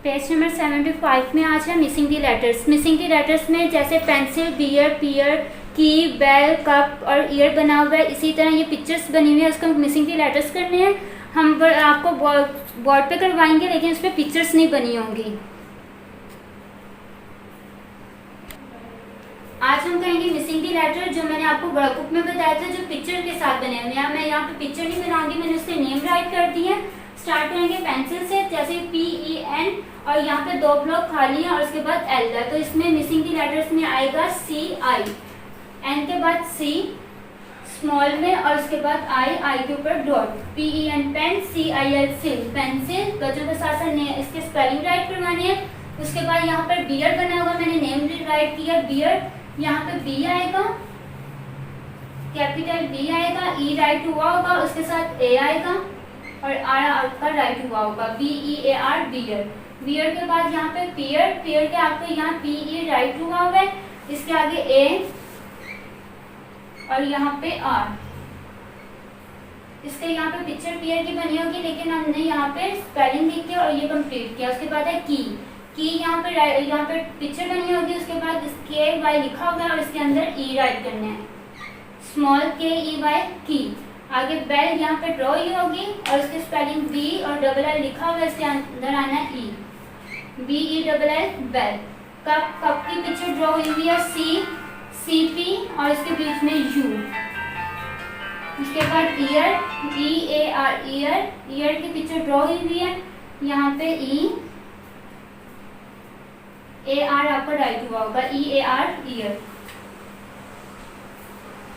Page number 75 में आज है मिसिंग दी लेटर्स। मिसिंग दी लेटर्स में जैसे पेंसिल, बियर, पियर, की, बेल, कप और ईयर बना हुआ है, इसी तरह ये पिक्चर्स बनी हुई है, उसको मिसिंग दी लेटर्स करने हैं। हम आपको बोर्ड पे करवाएंगे लेकिन उस पर पिक्चर्स नहीं बनी होंगी। आज हम कहेंगे मिसिंग दी लेटर, जो मैंने आपको वर्कबुक में बताया था, जो पिक्चर के साथ बने हुए हैं। मैं यहाँ पे पिक्चर नहीं बनाऊंगी, मैंने उसके नेम राइट कर दिए हैं। स्टार्ट करेंगे पेंसिल से, जैसे PEN और यहाँ पे 2 ब्लॉक खाली है और उसके बाद L है, तो इसमें मिसिंग दी लेटर्स में आएगा CI, N के बाद C स्मॉल में और उसके बाद I के ऊपर डॉट, PEN पेन, CIL सिल पेंसिल। बच्चों के साथ साथ इसके स्पेलिंग राइट करवानी है। उसके बाद यहाँ पर बियर बना होगा, मैंने नेम राइट किया बियर। यहाँ पे B आएगा, कैपिटल B आएगा, E राइट हुआ होगा, उसके साथ A आएगा और R आपका राइट हुआ होगा, BEAR बियर। बियर के बाद यहाँ पे पियर, पियर के आपको यहाँ PE राइट हुआ है, इसके आगे A और यहाँ पे R। इसके यहाँ पे पिक्चर पियर की बनी होगी लेकिन हमने यहाँ पे स्पेलिंग लिख के और ये कंप्लीट किया। उसके बाद है की यहाँ पे पिक्चर बनी होगी, उसके बाद KY लिखा होगा और इसके अंदर E राइट करना है, स्मॉल KEY की। आगे बेल यहाँ पे ड्रॉ ही होगी और इसकी स्पेलिंग B और डबल L लिखा होगा, इसके अंदर आना है E, BELL बेल। कप की पिक्चर ड्रॉ हुई है CP और इसके बीच में U। उसके बाद ईयर, EAR ईयर, ईयर की पिक्चर ड्रॉ हुई है, यहाँ पे EAR आपका राइट हुआ होगा, EAR ईयर।